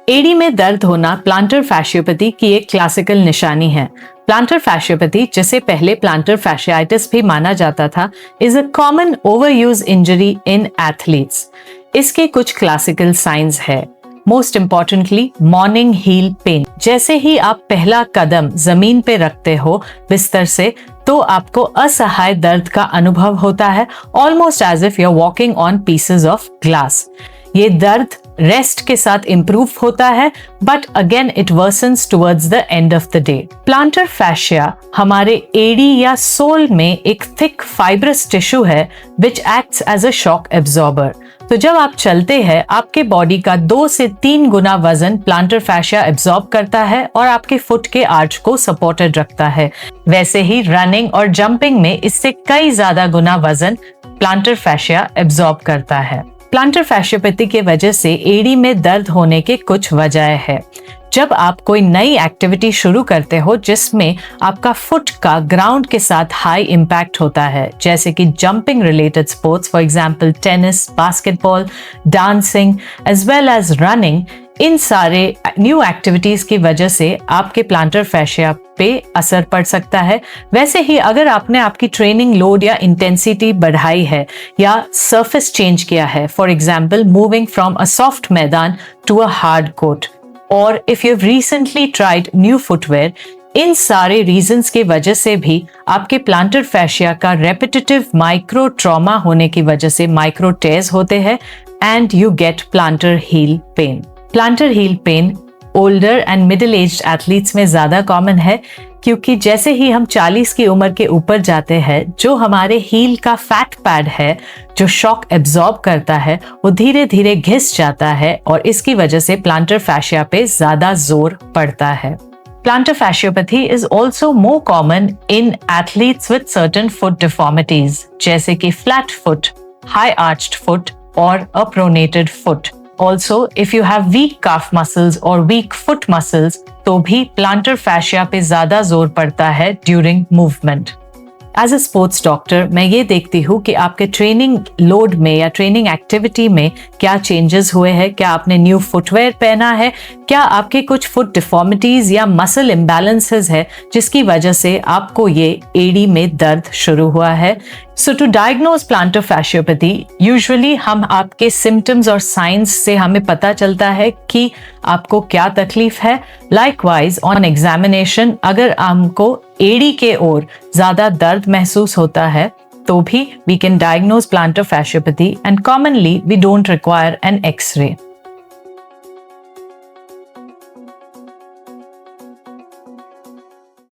AD में दर्द होना प्लांटर फैशियोपैथी की एक क्लासिकल निशानी है। प्लांटर फैशियोपैथी, जिसे पहले प्लांटर फैशियाइटिस भी माना जाता था, is a common overuse injury in athletes. इसके कुछ क्लासिकल साइंस है। Most importantly morning heal pen. जैसे ही आप पहला कदम जमीन पे रखते हो बिस्तर से, तो आपको असहाय दर्द का अनुभव होता है, almost as if you are walking on pieces of glass. ये दर्द रेस्ट के साथ इंप्रूव होता है, but again it worsens towards the end of the day. Plantar fascia हमारे एडी या सोल में एक थिक फाइब्रस टिश्यू है which acts as a shock absorber. तो जब आप चलते हैं, आपके बॉडी का 2 से 3 गुना वजन प्लांटर फैशिया एब्जॉर्ब करता है और आपके फुट के आर्च को सपोर्टेड रखता है। वैसे ही रनिंग और जंपिंग में इससे कई ज्यादा गुना वजन प्लांटर फैशिया एब्जॉर्ब करता है। प्लांटर फैशियोपैथी के वजह से एडी में दर्द होने के कुछ वजह है। जब आप कोई नई एक्टिविटी शुरू करते हो जिसमें आपका फुट का ग्राउंड के साथ हाई इम्पैक्ट होता है, जैसे कि jumping related sports, for example tennis, basketball, dancing as well as running, इन सारे न्यू एक्टिविटीज की वजह से आपके प्लांटर फैशिया पे असर पड़ सकता है। वैसे ही अगर आपने आपकी ट्रेनिंग लोड या इंटेंसिटी बढ़ाई है या सरफेस चेंज किया है, for example moving from a soft मैदान टू अ हार्ड कोर्ट, और if you have recently tried new footwear, इन सारे रीजंस की वजह से भी आपके प्लांटर फैशिया का रेपिटेटिव माइक्रो ट्रॉमा होने की वजह से माइक्रो टेयर्स होते हैं and you get planter heal pen. Planter heal pen older and middle aged athletes में ज्यादा कॉमन है, क्योंकि जैसे ही हम 40 की उम्र के ऊपर जाते हैं, जो हमारे हील का फैट पैड है जो शॉक एब्जॉर्ब करता है, वो धीरे धीरे घिस जाता है और इसकी वजह से प्लांटर फैशिया पे ज्यादा जोर पड़ता है। Plantar fasciopathy is also more common in athletes with certain foot deformities, जैसे कि flat foot, high arched foot और a pronated foot. Also, if you have weak calf muscles or weak foot muscles, तो भी plantar fascia पे ज्यादा जोर पड़ता है during movement. As a sports doctor मैं ये देखती हूँ कि आपके ट्रेनिंग लोड में या ट्रेनिंग एक्टिविटी में क्या चेंजेस हुए हैं, क्या आपने न्यू फुटवेयर पहना है, क्या आपके कुछ फुट डिफॉर्मिटीज या मसल इम्बैलेंसेस है जिसकी वजह से आपको ये एडी में दर्द शुरू हुआ है। सो टू डायग्नोज प्लांटर फैशियोपैथी, यूजुअली हम आपके सिम्टम्स और साइंस से हमें पता चलता है कि आपको क्या तकलीफ है। लाइकवाइज ऑन एग्जामिनेशन, अगर हमको एडी के ओर ज्यादा दर्द महसूस होता है तो भी we can diagnose plantar fasciopathy and commonly we don't require an x ray.